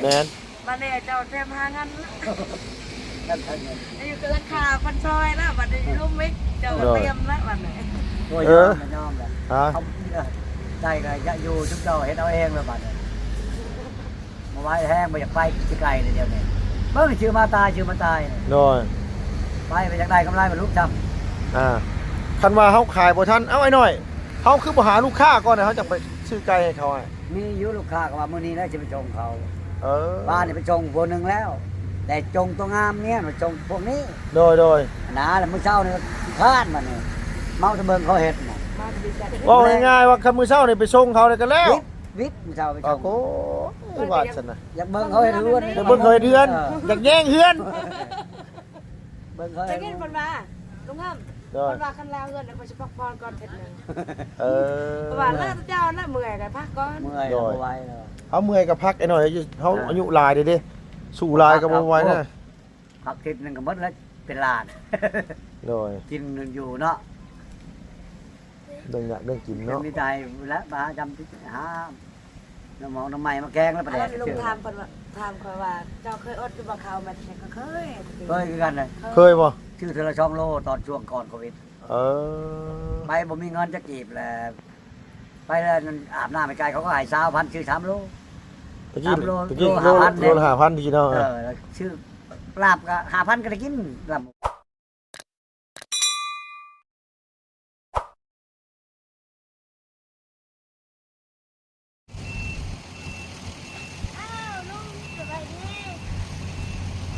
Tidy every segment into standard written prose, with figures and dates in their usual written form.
แม่น มาเนี่ยเจ้าเตรียมหาเงิน นั่นเท่านั้น นี่คือราคาพันซอยนะบัดนี้ลูกมิกเจ้าเตรียมแล้วบัดนี้ โอ้ยยอมยอมเลย ฮะ เอาได้ก็จะอยู่ทุกเจ้าเฮ็ดเอาเองเลยบัดนี้มาไว้แห้งไปอยากไปสิไกลเลยเดี๋ยวนี้เบิ่งชื่อมาตายชื่อมาตาย โดย ไปอยากได้กำไรมันลุกจ คันว่าเฮาขายบ่ทันเอาไอ้น้อยเฮาคือบ่หาลูกค้าก่อนนะเฮาจังไปซื้อไก่ให้เขาให้ ำมีอยู่ลูกค้าก็ว่ามื้อนี้แล้วจะไปจงเขา เออ บ้านนี่ไปจงพวกนึงแล้ว แต่จงตัวงามเนี่ยมาจงพวกนี้ โดยนะแล้วมื้อเช้านี่ข้านมันนี่เมาตะเบิงเขาเฮ็ดน่ะ มาดีใจ ว่าง่ายๆว่าคันมื้อเช้านี่ไปส่งเขาได้กันแล้ว วิทย์มื้อเช้าไปจ โอ้ ง โหว่าซั่นน่ะ อยากเบิ่งเขาเฮ็ดเรือน เดี๋ยวเบิ่งเคยเดือนอยากแย่งเฮือน เบิ่งเขา จะ เฮ็ด กินคนมาลุงงาม โด ค ย นมาคันแล้วเงินเดี๋ยวเขาจะพักผ่อนก่อนเพ็ดนึง เออ เพราะว่าแล้วเจ้าน่ะเมื่อยกันพักก่อน เมื่อยเอาไว้แล้ว เฮาเมื่อยก็พักไอ้น้อยเฮาอายุหลายเด้สู้หลายก็บ่ไหวนะ ผักทิพย์นึงก็หมดแล้วเป็นล้าน โดย กินอยู่เนาะ เรื่องอยากเรื่องกิน เป็น เนาะ มีใจและมาจำที่หาน้ำหมองน้ำใหม่มาแกงแล้วประ แล้ เดี๋ วลุ ยว งถามคนว่าถามคนว่าเจ้าเคยอดอยู่บ่เขามาแต่ก็เคย เคยคือกันเลย เคยบ่ ชื่อเทอละช่องโลตอนช่วงก่อนโควิด เออ ไปบ่มีเงินจะกีบแหละไปแล้วนั่นอาบน้ำไปไกลเขาก็ให้20,000ชื่อ3 โล ตะกี้ โล ตะกี้ โล โล 5,000เนี่ย โลละ5,000พี่น้อง แล้วชื่อลาบก็5,000ก็ได้กินลาบ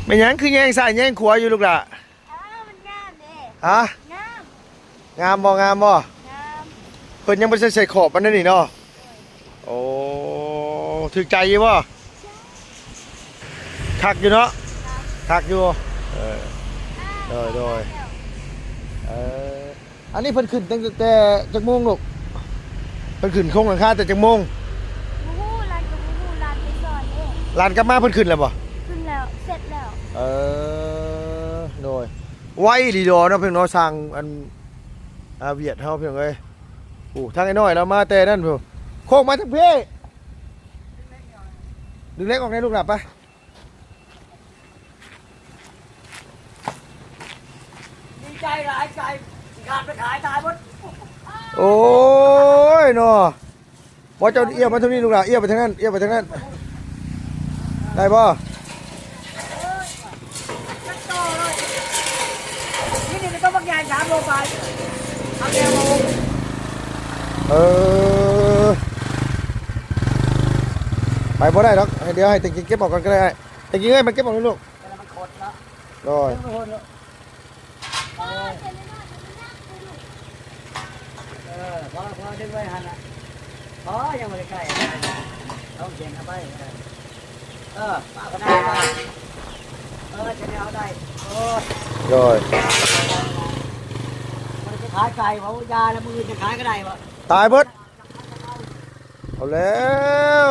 ไม่หยังคือแย่งซ้ายแย่งขวาอยู่ลูกล่ะ มันงามเด้ ฮะ งาม งามบ่ งาม เพิ่นยังบ่ได้ใส่ขอบมันนั่นนี่เนาะโอ้ถึกใจอยู่บ่คักอยู่เนาะคักอยู่โดยอันนี้เพิ่นขึ้นตั้งแต่จักโมงลูกเพิ่นขึ้นโครงหลังคาแต่จักโมง มูฮูร้านกับมูฮูร้านไปสอนเอง ลานกลับมาเพิ่นขึ้นแล้วบ่ ขึ้นแล้วเสร็จแล้ว โดยไว้ดีดอเนาะเพิ่นเนาะสร้างอันเวียดเฮาเพิ่นเอ้ยโอ้ทางไอ้น้อยเรามาแต่นั่นพุ่นโคกมาทั้งเพดึงเล็กออกในลูกหลับไป ดีใจหลายใจขาดไปขายตายหมด โอ้ยเนาะบ่เจ้าเอี้ยวมาทางนี้ลูกหลับเอี้ยวไปทางนั้นเอี้ยวไปทางนั้นได้บ่ นี่ก็บางอย่าง3 โลไปเอาแก้วมา เออไปบ่ได้หรอกเดี๋ยวให้ตะกี้เก็บออกก่อนก็ได้ตะกี้เอ้ยมาเก็บออกเลยลูก แล้วมันขดแล้ว โดย มันขดแล้วพอดึงไว้หันอ่ะพอยังไม่ได้ใกล้ต้องเขียนเอาไปป้าก็ได้จะได้เอาได้โอ้ โดย มันจะขายไก่เขายาแล้วมือจะขายก็ได้วะ ตายเบิดเอาแล้ว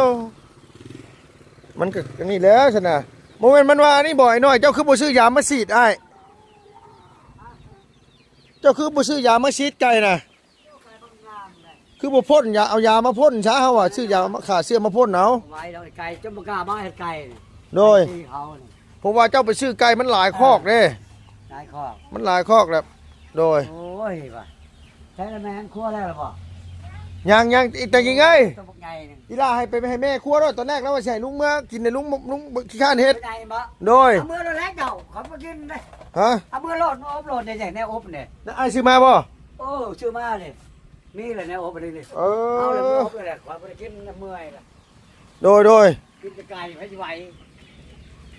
มันก็อย่างนี้แล้วฉันน่ะโมเมนต์มันว่านี่บ่อยน้อยเจ้าคือบ่ซื้อยามาฉีดอ้ายเจ้าคือบ่ซื้อยามาฉีดไก่น่ะคือบ่พ่นยาเอายามาพ่นซะเฮาว่าซื้อยามาฆ่าเชื้อมาพ่นเอา ไว้เราไก่จมกล้ามาเห็ดไก่ โดย เขา เพราะว่าเจ้าไปซื้อไก่มันหลายคอกเด้ ได้ข้อ มันหลายคอกแล้วโดย โอ้ยว่ะใช้แล้วแม่งคั่วได้หรือเปล่า ยังอีกแต่ยังไง ตัวพวกใหญ่นึง อีลาให้ให้แม่ครัวด้วยตอนแรกแล้วว่าสิให้ลุงมากินในลุงขี้ข้านเฮ็ด ใหญ่บ่ โดย เอามือเราแลกเก่าเขามากินได้ ฮะ เอามือโหลดอบโหลดในแนวอบเนี่ย แล้วไอ้ายซื้อมาบ่ โอ้ชื่อมาเลยนี่แหละแนวอบไปเลย เอ เอาเลย อ อบเลยแหละความไปกินเมื่อยละ โดย กินจะไก่ให้ไหว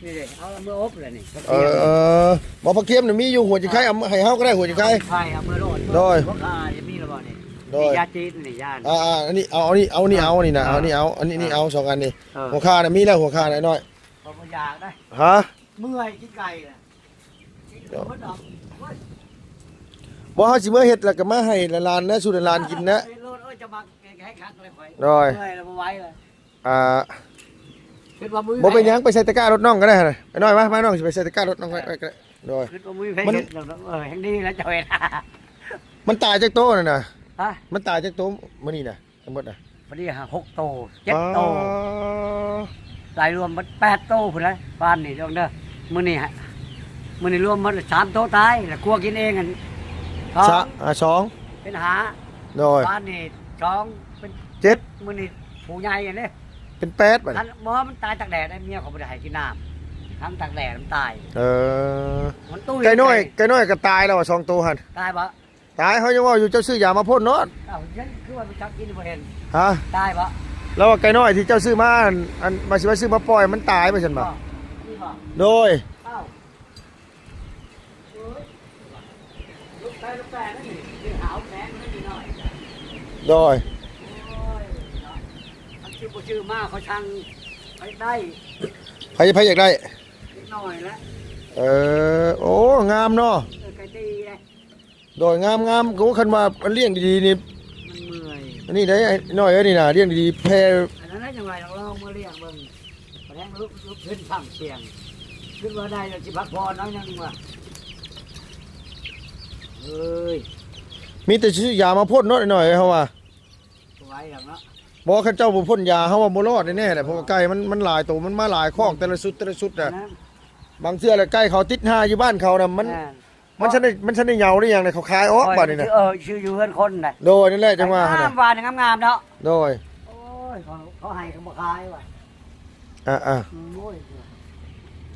นี่เลยเอามืออบเลยนี่ บ่ผักเค็มน่ะมีอยู่หัวจิไข่เอาให้เฮาก็ได้หัวจิไข่ ไข่เอามือโหลด โดย พวกข้าจะมีหรือเปล่านี่ โด นี่ ย ยาจีนนี่ยา อันนี้เอานี่นะเอานี่เอาอันนี้เอาสองอันนี่หัวค่าน่ะมีแล้วหัวค่าน้อย ผมอยากได้ ๆฮะ เมื่อยกินไก่เลยกินหมดดอก บ่เฮาสิมื้อเฮ็ดแล้วก็มาให้หลานๆนะสู่หลานกินนะ โลดจะมาให้คักเลยข่อย โดย เมื่อยแล้วบ่ไหวเลย คิดว่ามือ บ่เป็นหยังไปใส่ตะกร้ารถน้องก็ได้หั่นน่ะไอ้น้อยมาน้องสิไปใส่ตะกร้ารถน้องไว้ก็ได้โดย คิดว่ามือเพลงเห็ดแห่งนี้แล้วจะเห็น มันตายจากโตะนั่นน่ะ ฮะ มันตายจากโตะมื้อนี้น่ะทั้งหมดน่ะ พอดี6 โต 7 โต อ๋อ รายรวมมัน8โตพุ่นนะบ้านนี่ดอกเด้อมื้อนี้ฮะมื้อนี้รวมมัน3โตตายแล้วครัวกินเองกันสอง เป็นหา โดย บ้านนี่2เป็น 7 มื้อนี้ผู้ใหญ่กันเด้ เป็น8บัด คันบ่มันตายตากแดดได้เมียเขาบ่ได้ให้กินน้ำทั้งตากแดดมันตาย มันตุ้ย ไก่น้อยก็ตายแล้วว่า2ตัวหั่น ตายบ่ ตายเขายังว่าอยู่เจ้าซื้อยามาพ่นเนาะ อ้าวฉันคือว่าไปจักกินบ่เห็น ฮะ ตายบ่ แล้วว่าไก่น้อยที่เจ้าซื้อมาอันมาสิว่าซื้อมาปล่อยมันตายไปซั่นบ่ นี่บ่ โดย เอ้าโอ้ยลูกไก่ลูกแปะนั่นนี่คือหาวแข็งนั่นนี่หน่อย โดย โอ้ยเนาะมันชื่อมากเขาช่างไปได้ ไผอยากได้ นิดหน่อยแล้ว โอ้งามเนาะ ไก่ตีเลย โดยงามก็คันว่ามันเลี้ยงดีๆนี่ มันเมื่อย อันนี้ได้ไอ้น้อยเอ้ยนี่น่ะเลี้ยงดีๆแพร่ อันนั้นได้ยังไงลองมาเรียกเบิ่งมาแทงลุกขึ้นสั่งเสียงขึ้นมาได้แล้วสิพักผ่อนน้อยนึงว่ะเอ้ย มีแต่ซื้อยามาพ่นเนาะหน่อยเฮาว่า ไว้อย่างเนาะ บ่คันเจ้าบ่พ่นยาเฮาว่าบ่รอดแน่ๆแหละเพราะว่าไก่มันหลายตัวมันมาหลายคอกแต่ละสุดน่ะบางเทื่อแล้วไก่เขาติดหาอยู่บ้านเขาน่ะมันฉันได้เหยาได้หยังน่ะเขาคายออกบัดนี่น่ะ ชื่ออยู่เพื่อนคนน่ะ โดยนั่นแหละจังว่าหั่นน่ะ งามงามเนาะ โดย โอ้ยเขาให้เขาบ่คายว่ะ อ่ะ โอ้ย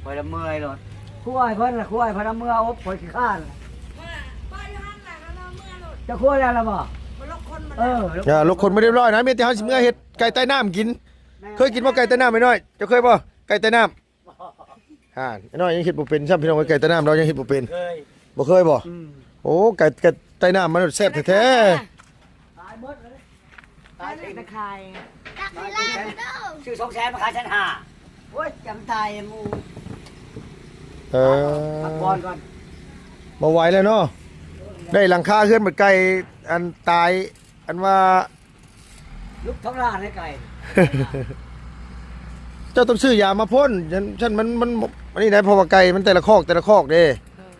ไปละเมื่อยเลยคุ้ยเพิ่นละคุ้ยเพิ่นละเมื่ออบข่อยขี้ข้าน ไปหันหลังแล้วเมื่อหลุด จะคุ้ยแล้วล่ะบ่ มันลกคนมัน อย่าลูกคนไม่เรียบร้อยนะมีแต่เฮาสิเมื่อเฮ็ดไก่ใต้น้ำกิน เคยกินบ่ไก่ใต้น้ำไหมน้อยเจ้าเคยบ่ไก่ใต้น้ำห่านไอ้น้อยยังเฮ็ดบ่เป็นซ้ํพี่น้องว่าไก่ใต้น้ำเรายังเฮ็ดบ่เป็น เคย บ่เคยบ่โอ้ไก่ใต้น้ำมันแซ่บแท้ ตายหมดเลย ตายเลยนะคาย ตักให้ลานเด้อ ชื่อ200,000มาขายฉัน5โอ้ยจำตายหมู่ ๆพักผ่อนก่อน บ่ไหวแล้วเนาะได้หลังคาเฮือนบัดไก่อันตายอันว่า ลุกท้องร้านให้ไก่ เจ้าต้องซื้อยามาพ่นฉันมันอันนี้ได้เพราะว่าไก่มันแต่ละคอกเด้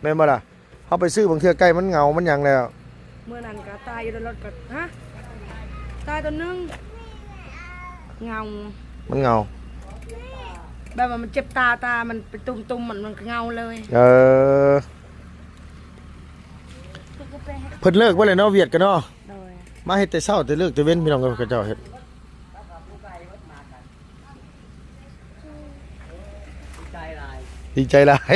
แม่นบ่ล่ะเฮาไปซื้อบางเทื่อไก่มันเหงามันหยังแล้ว เมื่อนั้นก็ตายอยู่ในรถก็ฮะตายตัวนึงเงา มันเหงา แบบว่ามันเจ็บตามันเป็นตุ่มๆมันเงาเลย กูไปให้ เพิ่นเลิกบ่เลยเนาะเวียดกันเนาะ โดย มาเฮ็ดแต่เช้าแต่เลิกแต่เว้นพี่น้องกับเจ้าเฮ็ดดีใจหลาย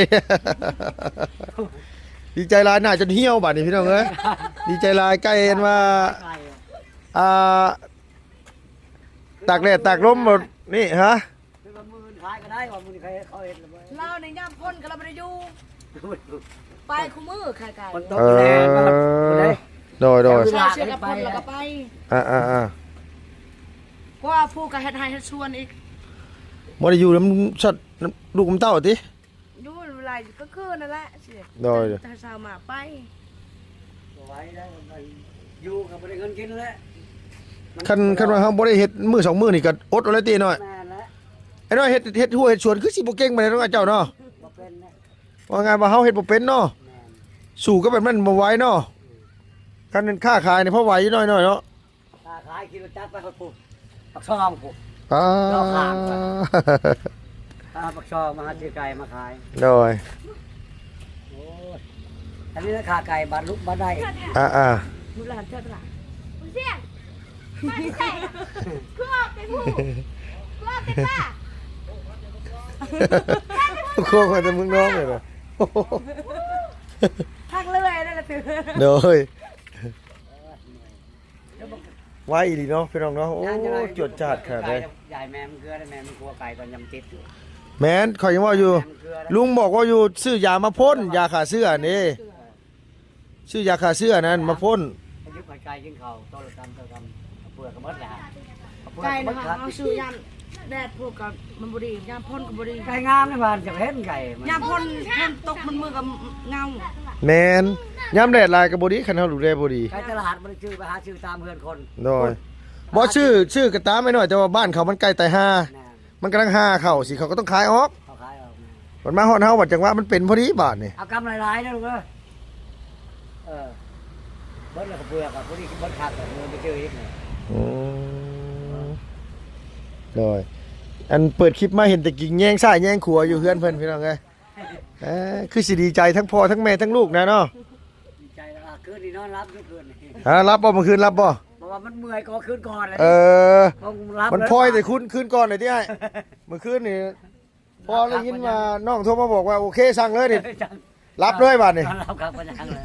ดีใจหลายหน้าจนเหี่ยวบัดนี้พี่น้องเอ้ยดีใจหลายใกล้เห็นว่าอ่าตากแดดตากลมหมดนี่ฮะ คือว่ามือขายก็ได้ว่ามือใครเขาเห็นแล้วบ่ เราในย่ามพ่นก็เราไม่ได้อยู่ไปคู่มือใครกัน คนตกแรงมาคนใด โดย ชาเชือกกับพ่นแล้วก็ไป อ่า เพราะว่าผู้ก็เฮ็ดให้เฮ็ดชวนอีก บ่ได้อยู่นำสัตว์ลูกน้ำเต้าติ อยู่เวลาก็คือนั่นแหละสิ โดย ถ้าสาวมาไป ไว้ได้อยู่กับบ่ได้เงินกินแล้ว คันว่าเฮาบ่ได้เฮ็ดมื้อ2มื้อนี่ก็อดเอาเลยติน้อย แม่นแล้ว ไอ้น้อยเฮ็ดหัวเฮ็ดสวนคือสิบ่เก่งปานใดเนาะเจ้าเนาะ บ่เป็นนะ ว่างานว่าเฮาเฮ็ดบ่เป็นเนาะ แม่น สู่ก็แบบนั้นบ่ไหวเนาะคันเป็นค้าขายนี่พอไหวอยู่น้อยๆเนาะ ถ้าขายกินจักไปเขาปลูกปักช่องปลูก อ่า ปักช่องมาหาซื้อไก่มาขาย โดย โอ้ยอันนี้ราคาไก่บาทลุกบาทได้ อ่า ลูกหลานเทิดหลาน มึงเสียงมาที่ไหนล่ะกูออกไปพูดกูออกไปป้า โค้งมาแต่มึงน้องเลยนะ ทักเลื่อยนั่นแหละถือ โดยไว้อีหลีเนาะพี่น้องเนาะโอ้จวดจัดขนาดเลย ใหญ่แม่มันเกลือได้แม่มันกลัวไก่ตอนยำติดอยู่ แม่นข่อยยังว่าอยู่ แม่มันเกลือได้ ลุงบอกว่าอยู่ซื้อยามาพ่นยาฆ่าเชื้อนี่ซื้อยาฆ่าเชื้อนั่นมาพ่น ยุบไก่กินข้าวโตละกันเปลือกก็หมดแล้ว ไก่นะคะเอาซื้อยามแดดพวกกับมันบุรียามพ่นกับบุรี ไก่งามในบ้านจะเห็นไก่มัน ยามพ่นตกมันมือกับเงา แม่นยามแดดลายก็บ่ดีคันเฮาดูแลบ่ดี ไก่ตลาดมันชื่อไปหาชื่อตามเพื่อนคน โดยบ่ชื่อก็ตามไม่น้อยแต่ว่าบ้านเขามันใกล้ไตห้า แม่ มันกำลังห้าเข้าสิเขาก็ต้องขายออก เขาขายออกแม่ มันมาฮอดเฮาบัดจังว่ามันเป็นพอดีบาทนี่ เอากำหลายๆนะลูกเอ้ยเบิ้ลแล้วก็เปลือกอ่ะพอดีกินเบิ้ลขาดแต่เงินไปชื่ออีกเนี่ย อืมโดย อันเปิดคลิปมาเห็นแต่กิ่งแย่งซ้ายแย่งขวาอยู่เฮือนเพิ่นพี่น้องเอ้ยคือสิดีใจทั้งพ่อทั้งแม่ทั้งลูกนะเนาะ ดีใจแล้วคืนนี้นอนรับทุกคืน รับบ่เมื่อคืนรับบ่ เพราะว่ามันเมื่อยก็คืนก่อนเลย มันพลอยแต่คืนก่อนหน่อยที่ไอ้เมื่อคืนนี่พอได้ยินมาน้องโทรมาบอกว่าโอเคสั่งเลยดิรับเลยบัดนี่ รับครับมันยังเลย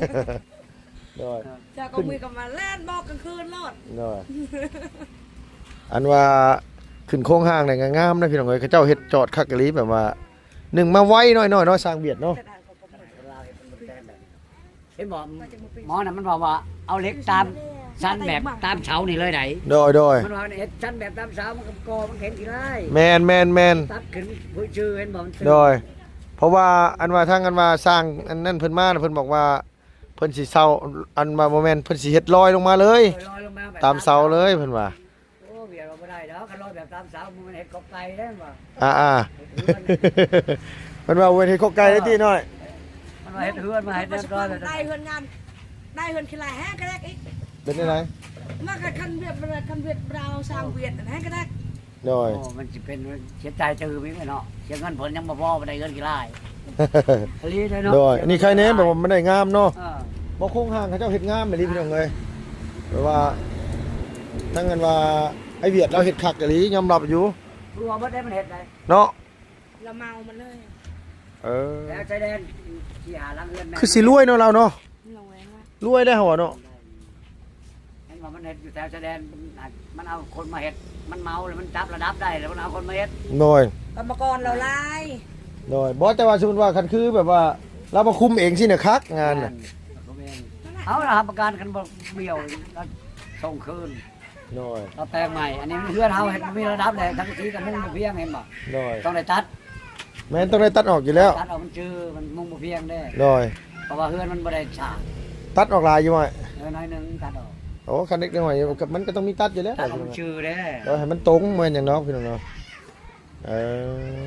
โดย จะก็มือกับมาแล่นบอกกลางคืนรอด โดยอันว่าขึ้นโค้งห้างเนี่ยงามนะพี่น้องเอ้ยเขาเจ้าเฮ็ดจอดคักกะลีแบบว่าหนึ่งมาไว้น้อยๆน้อยสร้างเบียดเนาะ เห็นบอกหมอน่ะมันบอกว่าเอาเหล็กตามชั้นแบบตามเสานี่เลยไหน โดย มันว่าเห็นชั้นแบบตามเสามันก็กอมันเห็นกี่ไร่ แมน ตัดขึ้นผู้ชื่อเห็นบอกมัน โดยเพราะว่าอันว่าทางอันว่าสร้างอันนั้นเพิ่นมาเพิ่นบอกว่าเพิ่นสิเซาอันว่าบ่แม่นเพิ่นสิเฮ็ดลอยลงมาเลย ลอยลงมาแบบ ตามเสาเลยเพิ่นว่า โอ้เบียดเราไม่ได้แล้วคันลอยแบบตามเสามันเห็นกบไก่ได้ป่ะ อ่าเพิ่นว่าเว้นเฮ็ดข้อไก่ได้ติน้อย มันมาเห็ดเฮือนมาเห็ดเรียบร้อยเลย ได้เฮือนงานได้เฮือนขี้ลายแห้งก็ได้อีก เป็นจังได๋ มากับคันเวียดเราสร้างเวียดแห้งก็ได้ โดย โอ้มันจะเป็นเสียใจจือมั้ยเนาะเสียเงินผลยังบ่พอไปได้เงินกี่ไร่ลีได้เนาะ โดยอันนี้ใครแน่แบบว่ามันได้งามเนาะ เออ บ่โคงห้างเขาเจ้าเฮ็ดงามแม่นพี่น้องเอ้ยแปลว่าทั้งกันว่าไอ้เวียดเราเฮ็ดคักอีหลียอมรับอยู่ รัวบ่ได้มันเห็ดได้ เนาะ เราเมามันเลย แล้วชายแดนที่หาลังเงิน คือสิรวยเนาะเราเนาะ เราแหวงว่าร วยได้หัวเนาะ เห็นว่ามันเห็ดอยู่แถวชายแดนมันเอาคนมาเห็ดมันเมาแล้วมันจับระดับได้แล้วมันเอาคนมาเห็ด โดย กรรมกรเราไล่ โดยบ่แต่ว่าสมมุติว่าคันคือแบบว่าเรามาคุมเองสิเนี่ยคักงานน่ะ เอาละครับประกันกันบ่เบี้ยวแล้วส่งคืน โดย เราแต่งใหม่อันนี้เพื่อนเฮาเห็นมีระดับเลยทั้งทีกับมุ่งบ่เพียงเห็นบ่ โดย ต้องได้ตัด แม่นต้องได้ตัดออกอยู่แล้ว ตัดออกมันจื้อมันมุ่งบ่เพียงได้ โดย เพราะว่าเพื่อนมันบ่ได้ฉาก ตัดออกลายอยู่ไหม น้อยนึงตัดออก โอ้คันเล็กน้อยมันก็ต้องมีตัดอยู่แล้ว ตัดออกมันจื้อเด้ โดยให้มันตรงเหมือนอย่างน้องพี่น้องเนาะเออ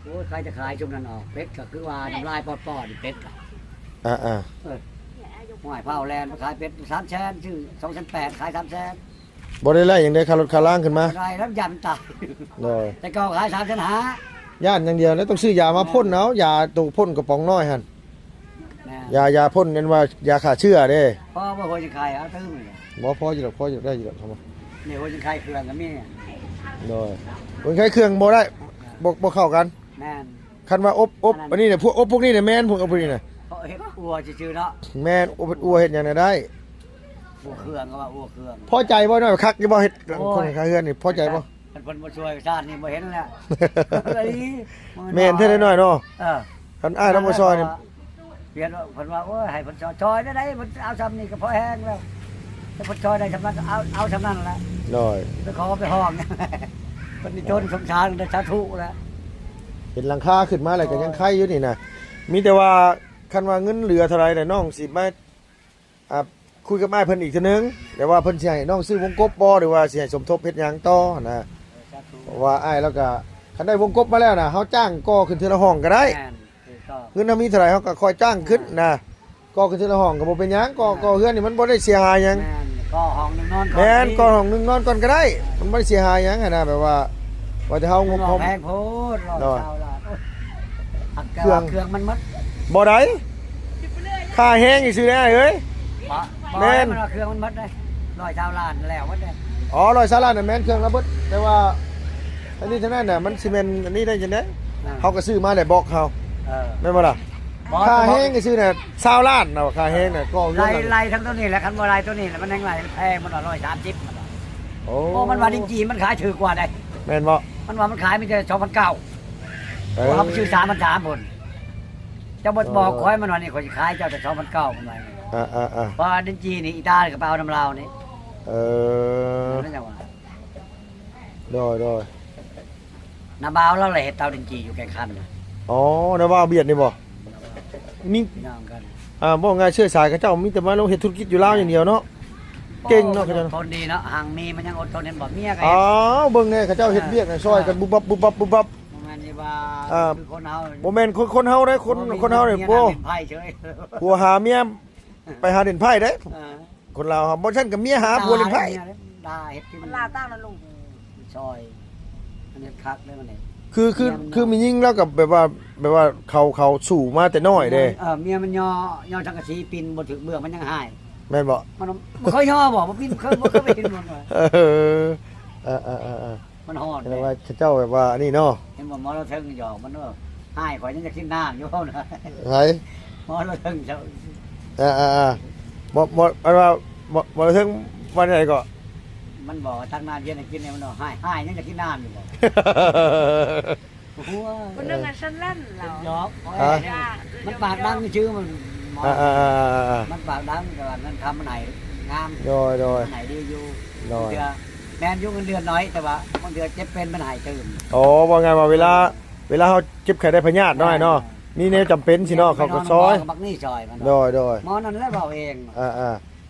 โอ้ยใครจะขายชุมนั้นออกเป็ดก็คือว่าน้ำลายปอดๆเป็ดก็ อ่า หวยเผาแลนด์ขายเป็ด3แสนชื่อ2,800ขาย3แสน บ่ได้ไล่อย่างใดค่ารถค่าล่างขึ้นมา ได้แล้วยันตาย โดย แต่ก็ขาย3แสนหา ย่านอย่างเดียวแล้วต้องซื้อยามาพ่นเอายาตัวพ่นกระป๋องน้อยหั่น แม่ ยาพ่นนั่นว่ายาฆ่าเชื้อเด้ พ่อบ่เคยจะขายเอาตื้มเลย บ่พออยู่หรอกพออยู่ได้อยู่หรอกครับ นี่เคยจะขายเครื่องก็มี โดยคนใช้เครื่องบ่ได้บ่เข้ากัน แม่น คันว่าอบอันนี้เนี่ยพวกอบพวกนี้เนี่ยแม่นพวกอบพวกนี้เนี่ย เพราะเฮ็ดอัวซื่อๆเนาะ แม่นอบอัวเฮ็ดหยังน่ะได้ อัวเครื่องก็ว่าอัวเครื่อง พอใจบ่น้อยคักอยู่บ่เฮ็ดคนขายเฮือนนี่พอใจบ่ มันเพิ่นบ่ช่วยชาตินี่บ่เห็นแล้ว แม่นเท่าน้อยๆเนาะ เออ คันอ้ายเราบ่ซอยนี่ เปลี่ยนว่าเพิ่นว่าโอ้ยให้เพิ่นซอยได้เพิ่นเอาซ้ำนี่ก็พอแห้งแล้วถ้าเพิ่นซอยได้ซ้ำนั้นก็เอาซ้ำนั้นแหละ น้อย ไปขอไปห้อง เพิ่นนี่จนสงสารได้สาธุแล้ว เห็นหลังคาขึ้นมาแล้วก็ยังไข่อยู่นี่นะมีแต่ว่าคันว่าเงินเหลือเท่าไหร่น่ะน้องสิมาคุยกับอ้ายเพิ่นอีกเทื่อนึงแต่ว่าเพิ่นสิให้น้องซื้อวงกบบ่หรือว่าสิให้สมทบเฮ็ดหยังต่อนะ สาธุ เพราะว่าอ้ายแล้วก็คันได้วงกบมาแล้วนะเฮาจ้างก่อขึ้นเทื่อละห้องก็ได้ แม่นคือก็ เงินเฮามีเท่าไหร่เฮาก็คอยจ้างขึ้นนะก่อขึ้นเทื่อละห้องก็บ่เป็นหยังก่อเฮือนนี่มันบ่ได้เสียหายหยัง แม่นก็ห้องหนึงนอนก่อน แม่นก่อห้องนึงนอนก่อนก็ได้ มันบ่ได้เสียหายหยังหันนะแบบว่าว่าจะเฮางบ ห พ อ อ แพงโพดรอ เนาะ เช้าละโอ้ยหัก เครื่อง เครื่องมันมัด บ่ได้ค่าแห้งอีซื่อได้เอ้ย แม่ แม่ น น มันเอาเครื่องมันมัดได้ร้อยชาวล้านแล้วมัดได้ อ๋อร้อยซาลาน่ะแม่นเครื่องระเบิดแต่ว่าอันนี้ทั้งนั้นน่ะมันสิแม่นอันนี้ได้จังได๋เฮาก็ซื้อมาได้บอกเฮา เออ แม่นบ่ล่ะค่าแห้งก็ซื้อน่ะ20ล้านน่ะค่าแห้งน่ะก็เงิน ไล่ น่ะ ไล่ทั้งตัวนี้แหละคันบ่ไล่ตัวนี้แหละมันแห้งไล่แพงมัน130มัน โอ้ โอ้มันว่าจริงๆมันขายถือกว่าได้ แม่นบ่ มันว่ามันขายไม่ใช่2,900 เอ เขาไปซื้อ3,300พุ่นเจ้าบ่บอกขอให้มันว่านี่ข่อยสิขายเจ้าแต่2,900มันว่า อ่า เพราะดินจีนี่อีตาก็ไปเอาน้ำลาวนี่ เออ นั่นจังว่า โดย น้ำบาวเราเลยเฮ็ดเตาดินจีอยู่แก่งคันน่ะ อ๋อนะว่าเบียดนี่บ่มี พี่น้องกัน บ่ง่ายเชื้อสายเขาเจ้ามีแต่มาลงเฮ็ดธุรกิจอยู่ลาวอย่างเดียวเนาะ เก่งเนาะเขาเจ้า ทนดีเนาะห่างมีมันยังอดทนเห็นบ่เมียก็ อ๋อ เฮ็ด เบิ่งแน่เขาเจ้าเฮ็ดเวียกน่ะซอยกันบุบบับบุบบับบุบบับ บ่แม่นนี่ว่า อ่า คือคนเฮา บ่แม่นคนเฮาเด้คนเฮาเนี่ยโอ้ ไพ่เฉย ผัวหาเมียไปหาเด่นไพ่เด้ เออ คนลาวครับบ่ซั่นก็เมียหาผัวเล่นไพ่ ด่าเฮ็ดกิน มันลาตั้งนั่นลุง ซอย อันนี้คักได้มันนี่ คือมียิ่งแล้วกับแบบว่าเขาสู่มาแต่น้อยเด้ เมียมันย่อจังกะสีปินบ่ถึงเบื้องมันยังหาย แม่นบ่ มันเคยย่อบ่ปินเคยบ่เคยไปเห็นมันว่า เออ มันฮอด แสดงว่าเจ้าแบบว่าอันนี้เนาะ เห็นบ่หมอเราเทิงหยอกมันว่าหายข่อยยังจะกินน้ำอยู่นะ ไผ หมอเราเทิงเจ้า อันว่าบ่ถึงวันไหนก็ มันบอกว่าตั้งน้ำเย็นให้กินเนี่ยมันว่าหายยังจะกินน้ำอยู่บ่หัว คนนึงอ่ะฉันลั่นเรา หยอกมันปากดังชื่อมันหมอมันปากดังแต่ว่ามันทำมันไหนงาม โดย มันไหนดีอยู่ โดย เดือนแม่นอยู่เงินเดือนน้อยแต่ว่าบางเดือนเจ็บเป็นมันหายตื่น อ๋อว่าไงว่าเวลาเฮาเจ็บไข้ได้พยาธิน้อยเนาะมีแนวจำเป็นสิเนาะเขาก็ซอย บักนี่ซอยมัน โดย หมอนั่นแหละเบาเอง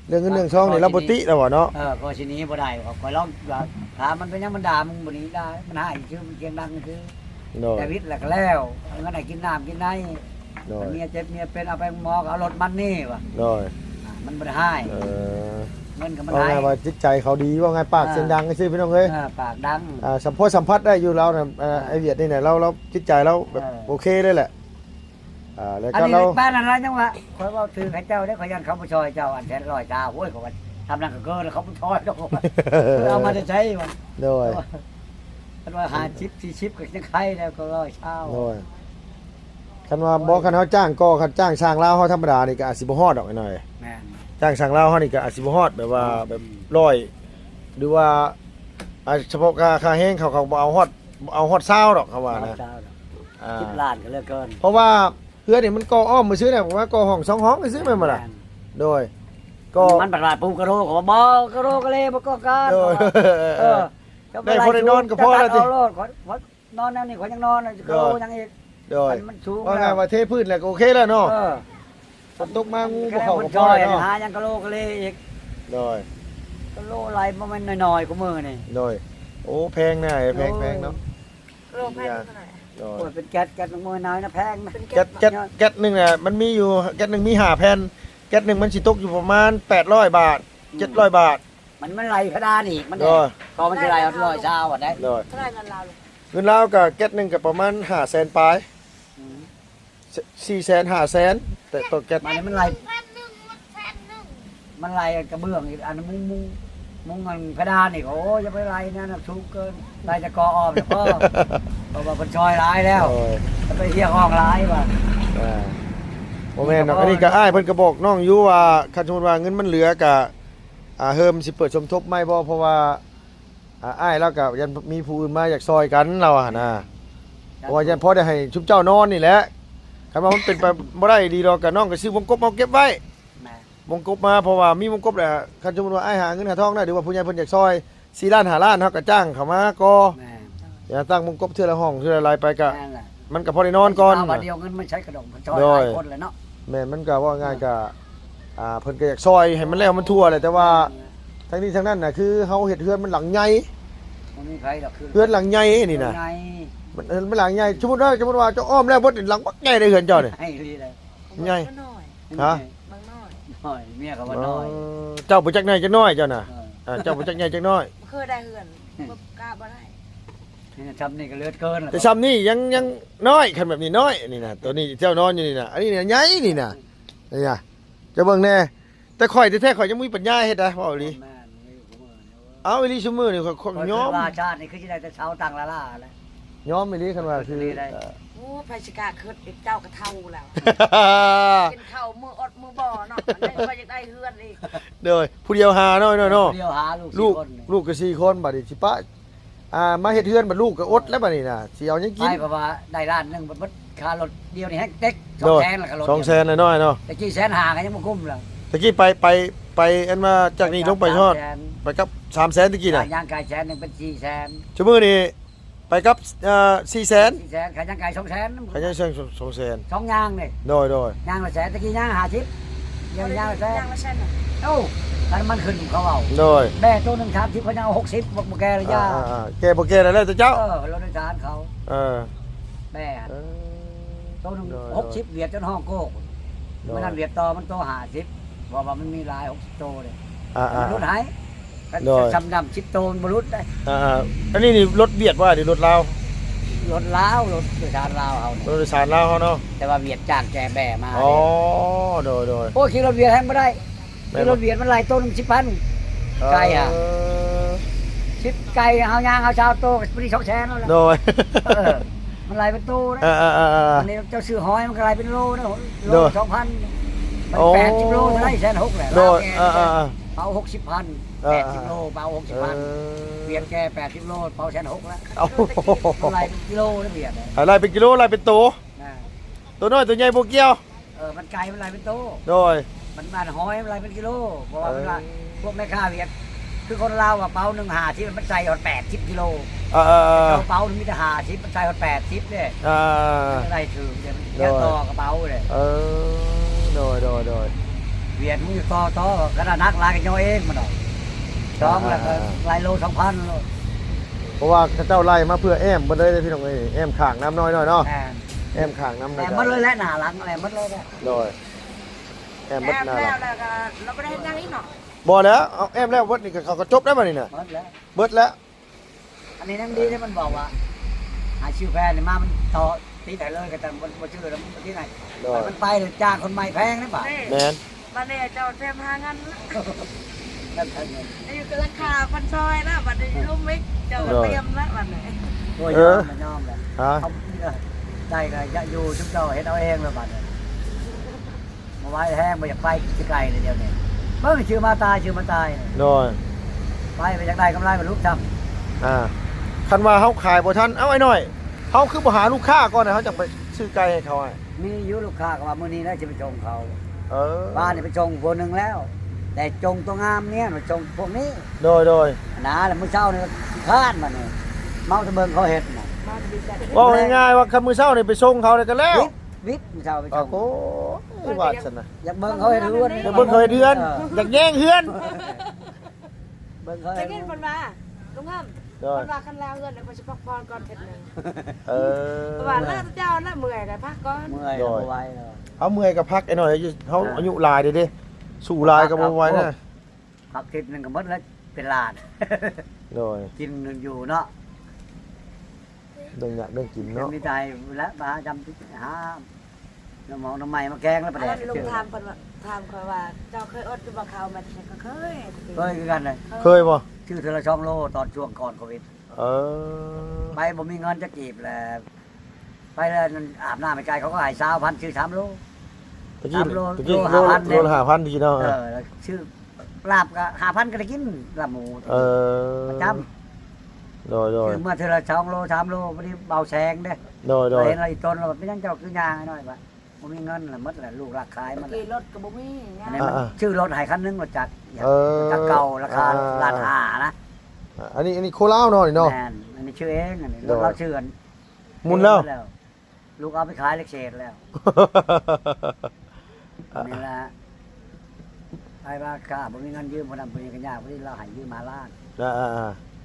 เรื่องเงินเรื่องทองนี่เราบ่ติแล้วบ่เนาะ ก็ทีนี้บ่ได้ขอยลองว่าถามมันเป็นยังมันด่ามึงบ่นี้ได้มันหายชื่อมันเสียงดังคือ โดย แต่วิทย์แล้วก็แล้วเอาเงินไหนกินน้ำกินได้ โดย เมียเจ็บเมียเป็นเอาไปหมอก็เอารถมันนี่ว่ะ โดย มันบ่ได้หาย เงินก็มัน เอา หาย ไงว่าจิตใจเขาดีว่าไงปากเสียงดังซื่อพี่น้องเอ้ย ปากดัง สัมผัสได้อยู่แล้วนะไอเวียดนี่เนี่ยเราจิตใจเราแบบโอเคเลยแหละแล้ว อัน ก็ นี้ เรา บ้านอะไรจังวะคอยว่าถือให้เจ้าได้ขอยันเขาบ่ช่วยเจ้าอันแสนร้อยจ้าโอ้ยเขาว่าทำนั่นก็เกินแล้วเขาบ่ช่วยดอกเอามาจะใช้มัน โดย มันว่าหาชิป4ชิปก็ยังไข่แล้วก็ร้อยเช้า โดยคันว่าบอกคันเขาจ้างก็คันจ้างสร้างลาวเขาธรรมดานี่ก็อาจสิบ่ฮอดดอกหน่อย แม่น จ้างสร้างลาวเขานี่ก็อาจสิบ่ฮอดแบบว่าแบบร้อยหรือว่าเฉพาะค่าแห้งเขาบ่เอาฮอด20ดอกเขาว่านะ เช้า10ล้านก็เหลือเกิน เพราะว่าเพื่อนนี่มันก่ออ้อมมาซื้อเนี่ยผมว่าก่อห้อง2ห้องซื้อแม่นบ่ล่ะโดยก็ มันประหลาดปูกระโรก็บ่กระโรก็เลยบ่ก็การ โดย ได้พอได้นอนก็พอแล้วติ นอนนั่นนี่ขอยยังนอนกระโรยังอีก โดย มันสูง ว่าไงว่าเทพื้นแล้วก็โอเคแล้วเนาะฝนตกมางูบ่เข้าก็พอแล้วเนาะ หายังกระโรก็เลยอีก โดย กระโรไหลบ่แม่นน้อยๆกูมือนี่ โดยโอ้แพงนะแพงเนาะ โลแพงเท่าไหร่ โด โอ้ ย ยเป็นแก๊สมือน้อยนะแพงนะ เป็น แก๊สหนึงน่ะมันมีอยู่แก๊สหนึงมี5แผ่นแก๊สหนึงมันสิตกอยู่ประมาณ800 บาท700 บาท มันไหลเพดานอีกมัน โดย พอมันสิไหลเอาร้อยเช้าอ่ะได้ โดย เท่าไหร่เงินเราเลย เงินลาวก็แก๊สหนึงก็ประมาณ500,000ปลาย400,000 500,000แต่ตัวแก๊ส มันไหล แผ่นหนึ่งมันแผ่นหนึ่ง มันไหลกระเบื้องอีกอันมุ้งมันเพดานอีกโอ้ยอย่าไปไหลนะน่ะสูงเกินไหลจะกออ้อมแล้วก็เพราะว่าเพิ่นซอยหลายแล้ว โดย จะไปเที่ยวห้องหลายว่ะ โมแม่นเนาะอันนี้ก็อ้ายเพิ่นก็บอกน้องอยู่ว่าคันสมมุติว่าเงินมันเหลือก็เฮิมสิเปิดสมทบไหม่บ่เพราะว่าอ้ายเราก็ยันมีผู้อื่นมาอยากซอยกันเราอะนะเพราะว่ายันพอได้ให้ชุบเจ้านอนนี่แหละคันว่ามันเป็นไปบ่ได้ดีดอกก็น้องก็ซื้อวงกบเอาเก็บไว้ แม่ วงกบมาเพราะว่ามีวงกบแหละคันสมมุติว่าอ้ายหาเงินหาทองได้หรือว่าผู้ใหญ่เพิ่นอยากซอย4ล้าน5ล้านเฮาก็จ้างเขามาก็ แม่ อย่าตั้งวงกบเทื่อละห้องเทื่อละรายไปก็ นั่นแหละ มันก็พอได้นอนก่อน เอาบาทเดียวเงินมันใช้กระดงมันซอยหลายคนเลยเนาะ แม่นมันก็ว่าง่ายก็เพิ่นก็อยากซอยให้มันแล้วมันทั่วเลยแต่ว่าทั้งนี้ทั้งนั้นน่ะคือเฮาเฮ็ดเฮือนมันหลังใหญ่ มันมีใครดอกคือ เฮือนหลังใหญ่นี่น่ะ ไง มันหลังใหญ่สมมุติว่าเจ้าอ้อมแล้วบ่หลังบักใหญ่ได้เฮือนเจ้านี่ ให้รีเลย ใหญ่ ก็น้อย ฮะ บางน้อย น้อยเมียก็ว่าน้อย เจ้าบ่จักใหญ่จักน้อยเจ้าน่ะเจ้าบ่จักใหญ่จักน้อย เคยได้เฮือนบ่กล้าบ่ได้ นี่ทำนี่ก็เลือดเกิน แต่ซ้ำนี่ยังน้อยคันแบบนี้น้อยนี่น่ะตัวนี้เจ้านอนอยู่นี่น่ะอันนี้เนี่ยใหญ่นี่น่ะนี่น่ะจะเบิ่งแน่แต่ข่อยแท้ๆข่อยยังมีปัญญาเฮ็ดได้เว้าอีหลีเอาอีหลีซุมื้อนี่ข่อยยอม ราชาตินี่คือที่ได้แต่เช้าตังละล่าแล้ว ยอมอีหลีคันว่าคือ โอ้ไผสิกล้าคิดอีกเจ้าก็เท่าแล้วกินข้าวมืออดมือบ่เนาะได้ว่าอยากได้เฮือนอีก เด้อผู้เดียวหาน้อยๆเนาะ เดียวหาลู ลู ก กลูกก็4คนบัดนี้สิปะมาเฮ็ดเฮือนบัดลูกก็อดแล้วบัดนี้น่ะสิเอาหยังกิน ไม่เพราะว่าได้ล้านนึงบัดค่ารถเดียวนี่ให้เต็ก โดย 200,000ละค่ารถ 200,000น้อยๆเนาะ ตะกี้150,000ก็ยังบ่คุ้มแล้ว ตะกี้ไปอันมาจากนี้ลงไปทอดไปกับ300,000ตะกี้น่ะ ย่างไก่100,000นึงเป็น400,000 ชั่วโมงนี้ไปกับ400,000 400,000ขายย่างไก่200,000 เขาจะเชิง200,000 สองย่างนี่ โดย ย่างละ100,000ตะกี้ย่าง50ย่างละ100,000 ย่างละแสนน่ะ โอ้แต่มันขึ้นเขาเอา โดย แม่ตัวหนึ่ง30เขายังเอา60บอกแกเลยย่า แกบ่แกได้แล้วแต่เจ้า รถโดยสารเขา เออ แม่ตัวหนึ่ง โดย 60เวียดจนห้องโก้เมื่อนั้นเวียดต่อมันโต50บอกว่ามันมีหลาย60โตเลยรถหาย สำนำชิปโตนบรุษได้ อันนี้นี่รถเบียดว่าดิรถลาว รถล้าวรถโดยสารลาวเขา ร เนี่ย ถโดยสารลาวเขาเนาะ แต่ว่าเวียดจากแกแบ่มา อ๋อโดย โอ้ขี่รถเวียดแห้งไม่ได้ขี่รถเวียดมันหลายต้น10,000 ไก่อะ ชิปไก่เฮายางเฮาชาวโตก็ปี200,000แล้วแหละ โดย มันหลายเป็นโตนะ อันนี้เจ้าซื้อหอยมันกลายเป็นโลนะโล โดย 2,000มัน โอ้ 80 โลเท่าไหร่160,000แหละ โดย เป่า60,000 80 โลเป่า60,000เบียดแก80 โลเป่า160,000แล้ว เอา มันหลายเป็นกิโลนะเบียดนะ อะไรเป็นกิโลอะไรเป็นตัว ตัวน้อยตัวใหญ่บ่เกี่ยว มันไก่มันหลายเป็นโต โดย มันหอยมันหลายเป็นกิโลเพราะว่ามันหลายพวกแม่ค้าเวียดคือคนลาวว่าเป่า1 5ที่มันใส่80 กิโล เขาเป่ามีแต่50มันใส่80เนี่ยได้ถึงเดี๋ยวมันแยกต่อกระเป๋าเลย โดย เวียนมือต่อกระนักลายกันย่อเองมันดอกจ้องแล้วก็ลายโล2,000โล เพราะว่าเจ้าไล่มาเพื่อแอมบ่ได้พี่น้องเอ้ยแอมข้างน้ำน้อยเนาะแอมข้างน้ำ แต่มันเลยและหน้าหลังอะไรมันเลยและ โดยแอม แอ บัด บ หน้า แล้วก็เราไม่ได้ให้นั่งอีกเนาะ บ่แล้วเอาแอมแล้ววัดนี่ก็เขาก็จบได้บ่นี่น่ะ มันแล้ว เบิดแล้ว อันนี้นั่งดีที่มันบอกว่าหาชื่อแพนมามันต่อตีแต่เลยกันแต่มันชื่อแล้วมันที่ไหน โดย มันไปเลยจ้างคนใหม่แพงนะป่ะ แม่น บัดนี้เจ้าแซมหางันละ นั่นเท่านั้น อยู่กับราคาพันซอยนะบัดนี้ลุ่มมิกเจ้าเตรียมละบัดนี้ โอ้ยยอมมันยอมเลย ฮะ เขาได้ก็จะอยู่ชุบเจ้าเห็นเอาเองเลยป่ะเนี่ยมาไว้แห้งไปอยากไปจะไกลเลยเดียวเนี่ยเมื่อชื่อมาตายเนี่ย โดย ไปอยากได้กำไรมันลุกจ คันว่าเฮาขายบ่ทันเอาไอ้น้อยเฮาคือบ่หาลูกค้าก่อนนะเฮาจังไปซื้อไก่ให้เขาให้ ำมีอยู่ลูกค้าก็ว่ามื้อนี้ได้จะไปจงเขา บ้า บ้าน นนี่ไปจงคนหนึ่งแล้ว แต่จงตัวงามเนี่ยมาจงพวกนี้ โดย นะแล้วมื้อเช้านี่คาดมาเนี่ยเมาตะเบิงเขาเห็ดน่ะ มาดีใจ ว่าง่ายๆว่าคันมื้อเช้านี่ไปส่งเขาได้กันแล้ว วิทย์มื้อเช้าไปจ โอ้ ง โหวาดซั่นน่ะ อยากเบิ่งเขาเห็ดเรือน เดี๋ยวเบิ่งเขาให้เดือนอยากแย่งเฮือน เบิ่งเขา จะ เห็ด กินคนมาลุงอ้ำ โด ค ย นว่าคันแล้วเงินไปสิพักผ่อนก่อนเฮ็ดนึง เอ เพราะว่าเลิกเจ้าน่ะเมื่อยได้พักก่อน เมื่อยเอาไว้เลย เอาเมื่อยก็พักไอ้หน่อยเขาอายุหลายเด้สู้หลายก็บ่ไหวนะ พักทิศหนึงก็หมดแล้วเป็นล้าน โดย กินเงินอยู่เนาะ เรื่องอยากเรื่องกิน เป็น เนาะ มีใจแล้วมาจำที่หาน้ำหมองน้ำใหม่มาแกงแล้วประ อัน เดี๋ย นั้นลุงถามเพิ่นว่าถามเขาว่าเจ้าเคยอดหรือบ่เขามาก็เคย เคยคือกันเลย เคยบ่ ชื่อเทอละช่องโลตอนช่วงก่อนโควิด เออ ไปบ่มีเงินจะกีบแหละไปแล้วอาบน้ำไปไกลเขาก็ให้20,000ชื่อ3 โล ตะกี้ 3 โล ตะกี้ โล โลละ5,000ตะกี้เนาะ แล้วชื่อลาบก็5,000ก็ได้กินลาบหมู เออ ประจ โดย ำคือเมื่อเทอละ2 โล3 โลพอดีเบาแซงเด้ โดย เห็นอะไรอีกต้นเราไม่ยังเจ้าคือยางให้หน่อยว่าบ่มีเงินละหมดละลูกรักขายมัน กี่รถก็บ่มี อันนี้มันชื่อรถให้คันนึงมาจาก เออ จากเก่าราคาล้านห้านะ อันนี้โคราชเนาะนี่เนาะ แม่นอันนี้ชื่อเองอันนี้ โดย เราชื่อกัน มุนแล้ว ลูกเอาไปขายเล็กเศษแล้วนี่ละไปว่ากล้าบ่มีเงินยืมพนันบ่มีกันยากบ่ได้เราให้ยืมมาล้าน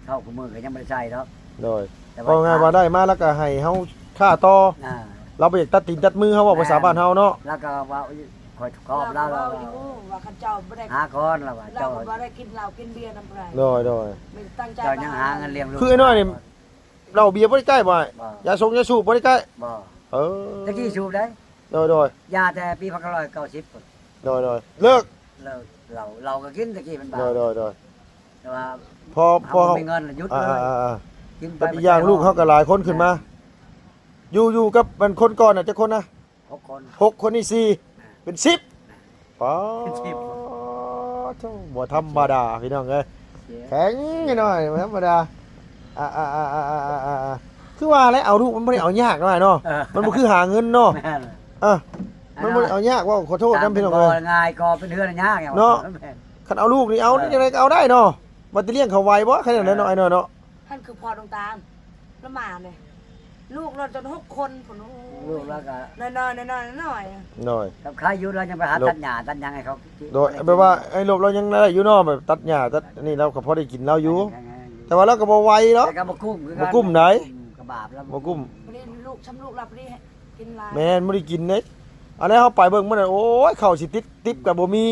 เข้ากับมือก็ยังบ่ได้ใช้ดอก โดย แต่ พอไงว่าได้มาแล้วก็ให้เฮาค่าต่อ อ่า เราไปอยากตัดตีนตัดมือเฮาว่าภาษาบ้านเฮาเนาะ แล้วก็ว่าคอยครอบ เรา แล้ว อยู่ว่าคันเจ้าบ่ได้ หาก้อนแล้วว่า เรา เจ้า บ่ได้กินเหล้ากินเบียร์น้ำไผ โดย มีตั้งใจ เจ้ายังหาเงินเลี้ยงลูก คือไอ้น้อยนี่ เราเบียร์บ่ได้ใกล้บ่ บ่ ยาสูบยาสูบบ่ได้ใกล้ บ่ เออ ตะกี้สูบได้ โดย ยาแต่ปี1990พุ่น เลิก เลิกเราก็กินตะกี้มันบา โดย แต่ว่า พอ เขามีเงินหยุดเลยกิน แต่อีกอย่างลูกเขาก็หลายคนขึ้นมา อยู่กับมันคนก่อนน่ะจะคนนะ 6 คน 6คนนี่4เป็น10ป๋อ เป็น10 บ่ธรรมดาพี่น้องเอ้ยแข็งนิดหน่อยบ่ธรรมดาคือว่าแล้วเอาลูกมันบ่ได้เอายากหน่อยเนาะมันบ่คือหาเงินเนาะ แม่น มันบ่ได้เอายากว่าขอโทษนำพี่น้องเอ้ย ง่ายก็เป็นเฮือนยาก เนาะ คันเอาลูกนี่เอาจังได๋ก็เอาได้เนาะบ่สิเลี้ยงเขาไวบ่ขนาดนั้นเนาะไอ้น้อยเนาะ ท่านคือพอตรงตามแล้วมาเนี่ยลูกเราจน6คนพุ่น ลูกแล้วก็ น้อยๆน้อยๆน้อย หน่อย กับใครอยู่เรายังไปหาตัดหญ้าตัดหยังให้เขา โดยแปลว่าไอ้ลบเรายังได้อยู่เนาะแบบตัดหญ้าตัดนี่เราก็พอได้กินเราอยู่ แต่ว่าเราก็บ่ไหวเนาะ แต่ก็บ่กุ้มคือกัน บ่กุ้มไหน กระบาบแล้ว บ่กุ้ม พอดีลูกช้ำลูกเราพอดีกินลาย แม่นบ่ได้กินเด้อันนี้เฮาไปเบิ่งมันน่ะโอ้ยข้าวสิติดติ๊บก็บ่มี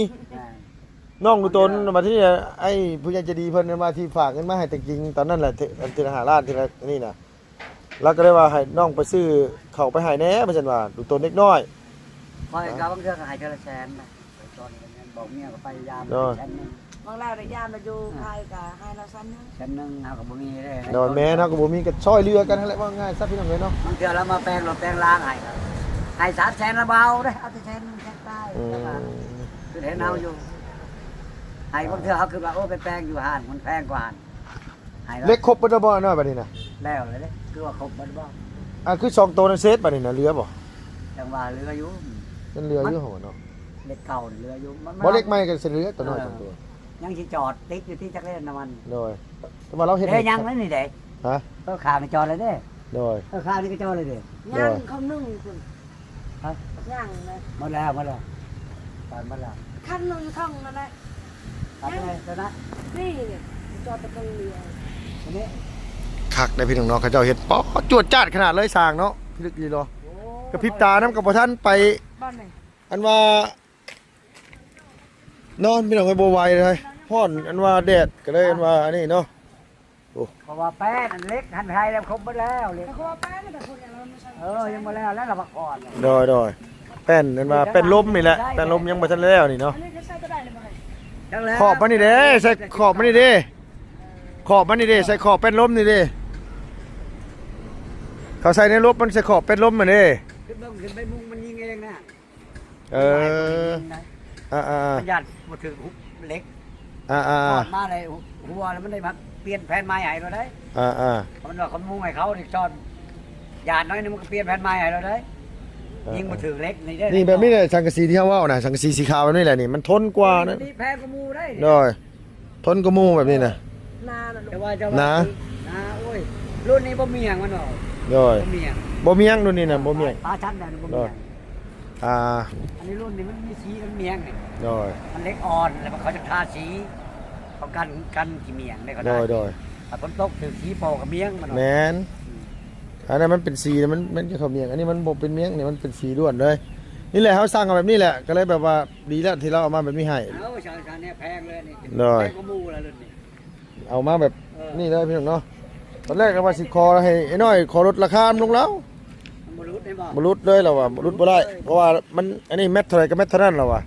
น้องดูตนมาที่ไอ้ผู้ใหญ่ใจดีเพิ่นมาที่ฝากเงินมาให้แต่จริงตอนนั้นแหละทีละ5 ล้านทีละนี่น่ะแล้วก็ได้ว่าให้น้องไปซื้อเข้าไปให้แหน่ว่าซั่นว่าดูตนเล็กน้อย คอยกับบางเทื่อก็ให้เทื่อละแสนนะไปตอนนั้นบอกเมียก็ไปยามแสนนึง บางแล้วได้ยามมาอยู่ไทยก็ให้เราซ้ำนึง แสนนึงเฮาก็บ่มีได้ โดนแม่เนาะก็บ่มีก็ช่วยเหลือกันนั่นแหละว่าง่ายซะพี่น้องเอ้ยเนาะ บางเทื่อเรามาแปลงรถแปลงล้างให้ครับให้3แสนละเบาเด้เอาแต่แสนแค่ใต้คือเห็นเฮาอยู่ให้บางเทื่อเฮาคือว่าโอ้ไปแปลงอยู่ห้านมันแพงกว่าห้านให้ เล็กครบบ่ได้บ่น้อยบัดนี้น่ะ แล้วเลยเด้คือว่าครบบ่บ่ คือ2ตัวนั้นเซตบัดนี้น่ะเหลือบ่ จังว่าเหลืออยู่ มันเหลืออยู่หั่นเนาะ เล็กเก่าเหลืออยู่มัน บ่เล็กใหม่ก็สิเหลือตัวน้อย2ตัว ยังสิจอดติดอยู่ที่จักรเล่นน้ำมัน โดยแต่ว่าเราเฮ็ด เด้ยังนั่นนี่เด้ ฮะ ข้าวนี่จอดเลยเด้ โดย ข้าวนี่ก็จอดเลยเด้ ย่างเขานึ่งคุณ ฮะ ย่างนะ หมดแล้วตอนหมดแล้ว ขั้นนึงท่องนั่นแหละ ตัดเลยตัวนะ นี่เนี่ยจอดตะกงเรือ อันนี้ คักได้พี่น้องเนาะเขาเจ้าเฮ็ดป๊อจวดจ้าดขนาดเลยสร้างเนาะพี่ลึกดีเนาะกระพริบตาน้ำกับบ่ทันไป บ้านไหน อันว่านอนพี่น้องไปบ่ไหวเลยฮ้อนอันว่าแดดก็เลยอันว่าอันนี้เนาะ เพราะว่าแป้นอันเล็กหันไทยแล้วครบหมดแล้วเล็ก แต่เขาว่าแป้งแต่คนอย่างเราไม่ใช่ ยังหมดแล้วแล้วเราพักผ่อน โดยแป้นอันว่าแป้นลมนี่แหละแป้นลมยังบ่ทันแล้วนี่เนาะ อันนี้ก็ใช้ก็ได้เลยบ่ให้ จังแล้ว ขอบมันนี่เด้ใส่ขอบมันนี่เด้ขอบมันนี่เด้ใส่ขอบแป้นลมนี่เด้เขาใส่ในลมมันใส่ขอบแป้นลมมันเด้ ขึ้นไปมุงมันยิงเองนะ เอออ่า ประหยัดหมดถึงเล็ก อ่า มาเลยหัวแล้วมันได้มาเปลี่ยนแผ่นไม้ให้เราได้ อ่า มันว่าเขามุงให้เขาดิจอดหยาดน้อยนึงมันก็เปลี่ยนแผ่นไม้ให้เราได้ยิงมาถึงเล็กนี่ได้ นี่แบบนี้เลยสังกะสีที่เขาว่าน่ะสังกะสีสีขาวแบบนี้แหละนี่มันทนกว่านะ นี่แพ้กมูได้ โดยทนกว่าหมูแบบนี้นะ นาน่ะลู แต่ ก ว่าจะ นะ โอ้ยรุ่นนี้บ่มีหยังมันบอก โดย บ่มีหยัง บ่เมียงนู่นนี่นะบ่เมียง ตาชั้นเนี่ยบ่มีหยัง อ่า อันนี้รุ่นนี้มันมีสีมันเมียงนี่ โดย มันเล็กอ่อนแล้วเขาจะทาสีเขากันขี้เมียงได้ก็ โด ได้ ยโดย ถ้าฝนตกถึงสีโปกับเมียงมัน แมนอันนั้นมันเป็นสีนะมันจะเขาเมียงอันนี้มันบ่เป็นเมียงนี่มันเป็นสีล้วนเลยนี่แหละเขาสร้างกันแบบนี้แหละก็เลยแบบว่าดีแล้วที่เราเอามาแบบนี้ให้ เอาชาวเนี่ยแพงเลยนี่ ได้ แพงกว่าหมูแล้วรุ่นนี้ เอามาแบบนี่เลยพี่น้องเนาะตอนแรกก็ว่าสิขอให้ไอ้น้อยขอลดราคาลงแล้ว มันบ่รู้ได้บ่ บ่ลดเลยเราว่าบ่ลดบ่ได้เพราะว่ามันอันนี้เม็ดเท่าไหร่ก็เม็ดเท่านั้นเราว่า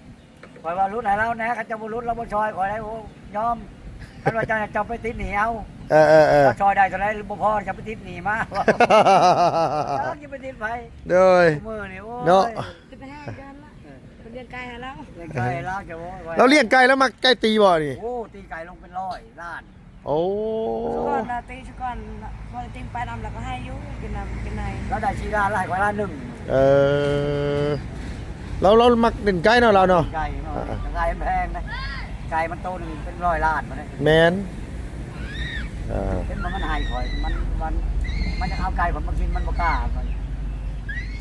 คอยว่ารุ่นไหนแล้วนะเขาจะบ่รุ่นเราบ่ชอยคอยได้โอ้ยอมคันว่าจะไปติดหนีเอา เออ ถ้าชอยได้เท่าไหร่หรือบ่พอจะไปติดหนีมาจะไปติดไป โดย มือนี่โอ้ย เนาะ จะไปให้กันละเป็นเรียนไกลหาแล้ว เลี้ยงไก่แล้วจะโว้ย เราเลี้ยงไก่แล้วมาไก่ตีบ่นี่ โอ้ตีไก่ลงเป็นร้อยล้าน โอ้ ก่อนนะตีชก่อนพอตีไปนำแล้วก็ให้ยุกินน้ำกินใน แล้วได้ชีล้านไล่กว่าล้านหนึ่ง เออเรามักเล่นไก่เนาะเราเนาะ ไก่เนาะไก่มันแพงนะไก่มันโตหนึ่งเป็นร้อยล้านมาเนี่ย แมนอ่า เห็นมันหายคอยมันจะเอาไก่ผมมากินมันบ่กล้า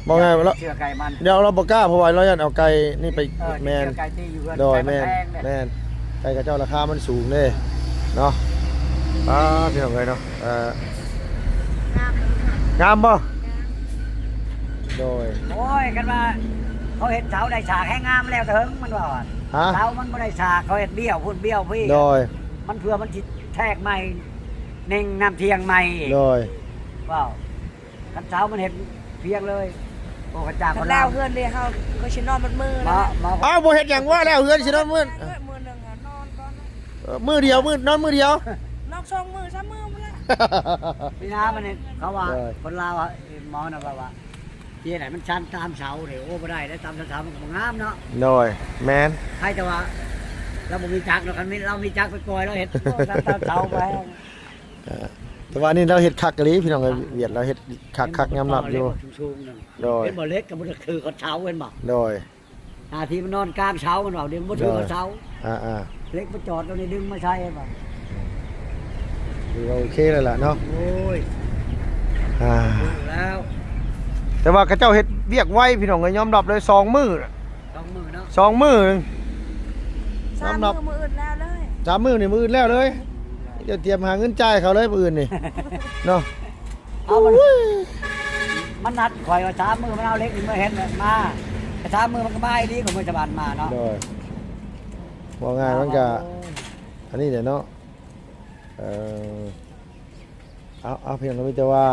บอกไงแล้ว เชื่อไก่มัน เดี๋ยวเราบ่กล้าเพราะว่าเราอยากเอาไก่นี่ไป แมน เชื่อไก่ตีอยู่กัน โดย ไก่ แม มัน น แพงเนี่ย แมนไก่กับเจ้าราคามันสูงเด้เนาะพี่น้องเอ้ยเนาะงามบ่โดย โอ้ยกันว่าเขาเห็นเสาได้ฉากแห้งงามแล้วเถิงมันว่า ฮะ เสามันไม่ได้ฉากเขาเห็นเบี้ยวพุ่นเบี้ยวพี่ โดย มันเพื่อมันจิแทกใหม่เน่งน้ำเทียงใหม่ โดย ว้าวกันเสามันเห็นเพียงเลยโอ้กระจ่าง กันแล้วเพื่อนเลยเขาก็ชินอนมันมือ มา นะ มา อ้าวบ่เฮ็ดหยังว่าแล้วเฮือนสินอนมื้อ มือหนึ่งอะนอนก่อนนะ มื้อเดียวมื้อนอนมื้อเดียว นอกช่องมือซ้ำมือมาแล้ว พี่น้ามันเนี่ยเขาว่า ได้ คนลาวอะหมอนะว่าที่ไหนมันชันตามเสาเดี๋ยวโอ้ไม่ได้แล้วตามเสามันก็งามเนาะ โดยแมน ใครจะว่าเราบ่มีจักรเราคันเรามีจักรไปปล่อยเราเห็นตามเสาไป แต่ว่านี่เราเฮ็ดคักกะลีพี่น้องเอ้ยเวียดเราเฮ็ดคักๆยอมรับอยู่ สูงๆนั่น โดย เห็นบ่เล็กกับบ่ถือเขาเสาเห็นบ่ โดย นาทีมันนอนกลางเสามันบ่เดี๋ยวบ่ถือเขาเสา อ่า เล็กมาจอดตรงนี้ดึงมาใช้เห็นบ่ ดูว่าโอเคเลยล่ะเนาะ โอ้ย อ่า ดูแล้ว แต่ว่าเขาเจ้าเฮ็ดเวียกไว้พี่น้องเอ้ยยอมรับเลย2มื้อ ต้องมือเนาะ 2มื้อ ซ้ำมืออื่นแล้วเลย 3มื้อนี่มื้ออื่นแล้วเลยจะเตรียมหาเงินจ่ายเขาเลยมื้ออื่นนี่เนาะ เอามันนัดข่อยว่า3มื้อมันเอาเล็กนี่มาเห็นมาแต่3มื้อมันก็มาอีดีของมันจะบานมาเนาะ โดย บ่ง่ายมันก็อันนี้แหละเนาะเอาเพียงแต่มีแต่ว่า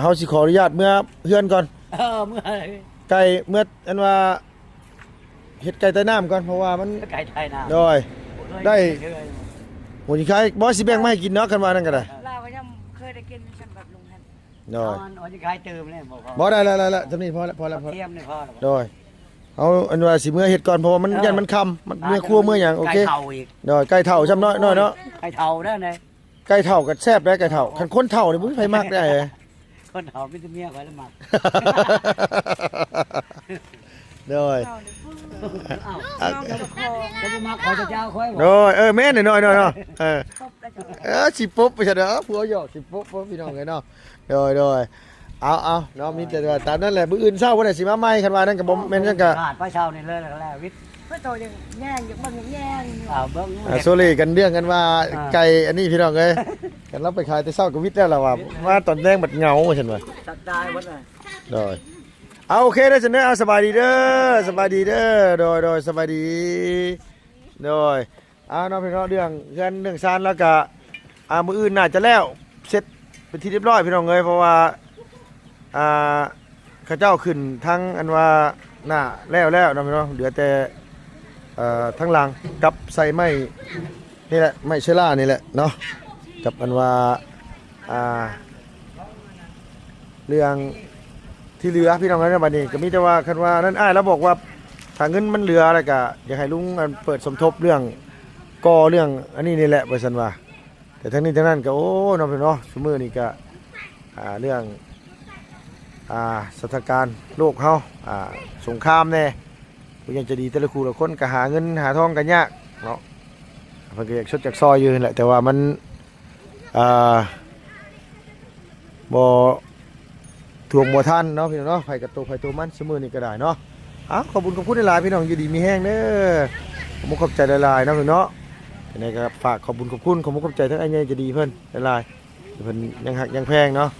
เฮาสิขออนุญาตเมื่อเฮือนก่อน เมื่อ ไก่เมื่ออันว่าเฮ็ดไก่ใต้น้ำก่อนเพราะว่ามัน ไก่ไทยนะ โดยได้โหสิคายบ่สิแบ่งมาให้กินเนาะกันว่านั่นก็ได้ เราก็ยังเคยได้กินฉันแบบลุงท่าน โดย อ๋อจะขายเติมเลยบอก บ่ได้แล้วจำนี้พอแล้ว เทียมนี่พ่อ โดยเอาอันว่าสิเมื่อเฮ็ดก่อนเพราะว่ามันยันมันค่ำมันเมื่อครัวเมื่อหยังโอเค ไก่เท่าอีก โดยไก่เฒ่าซ้ำน้อยเนาะ ไก่เท่าได้ไง ไก่เฒ่าก็แซ่บได้ไก่เฒ่าคันคนเฒ่านี่บ่มีไผมักได้ คนเท่าเป็นเมียคอยละหมัก โดย อ้าวจะมาขอเจ้าคอย โดยแม่นน้อยๆเนาะครบแล้วจ้ะ สิปุ๊บไปซะเด้อผัวหยอกสิปุ๊บพี่น้องเอ้ยเนาะโดยเอาเนาะมีแต่ว่าตามนั้นแหละมื้ออื่นเช้าบ่ได้สิมาใหม่คันว่านั่นก็บ่แม่นจังก็ ขาดป้าเช่านี่เลยแล้ววิทย์ เพื่อโตยังแย่งยังบังยังแย่งอยู่ เบิ้ง โซเลกันเรื่องกันว่าไก่อันนี้พี่น้องเอ้ยกันเราไปขายแต่เช้าก็วิทย์แล้วล่ะว่ามาตอนแดงบัดเหงาว่าซั่นว่า ตัดได้หมดเลย โดยเอาโอเคเด้อจังเด้อเอาสบายดีเด้อสบายดีเด้อโดยสบายดีโดยเอาเนาะพี่น้องเรื่องซานแล้วก็มื้ออื่นน่าจะแล้วเสร็จเป็นที่เรียบร้อยพี่น้องเอ้ยเพราะว่าเขาเจ้าขึ้นทั้งอันว่าหน้าแล้วเนาะพี่น้องเหลือแต่ทั้งหลังกับใส่ไม้นี่แหละไม้เชล่านี่แหละเนาะกับอันว่าเรื่องที่เหลือพี่น้องในบัดนี้ก็มีแต่ว่าคันว่านั่นอ้ายแล้วบอกว่าถ้าเงินมันเหลืออะไรก็อยากให้ลุงเปิดสมทบเรื่องก่อเรื่องอันนี้นี่แหละว่าซั่นว่าแต่ทั้งนี้ทั้งนั้นก็โอ้เนาะพี่เนาะซุมื้อนี้ก็เรื่องสถานการณ์โลกเฮาสงครามแน่ผู้ยังจะดีแต่ละคู่ละคนก็หาเงินหาทองกันยากเนาะเพิ่นก็อยากชดจากซอยอยู่นั่นแหละแต่ว่ามันบ่ถ่วงบ่ทันเนาะพี่น้องเนาะไผกับตัวไผตัวมันซุมื้อนี้ก็ได้เนาะขอบคุณหลายๆพี่น้องอยู่ดีมีแห้งเด้อผมขอบใจหลายๆเนาะพี่เนาะยังไงก็ฝากขอบคุณขอบใจทั้งไอ้ใหญ่จะดีเพิ่นหลายๆเพิ่นยังหักยังแพงเนาะ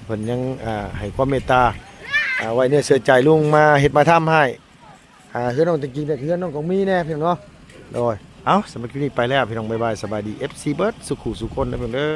เพิ่นยังให้ความเมตตาไว้เนื้อเชื่อใจลุงมาเฮ็ดมาทำให้คือน้องจริงๆแต่คือน้องของมีแน่พี่น้องเนาะโดยสำหรับคลิปนี้ไปแล้วพี่น้องบ๊ายบายสบายดี FC เบิร์ดสุขุสุคนนะเพิ่นเด้อ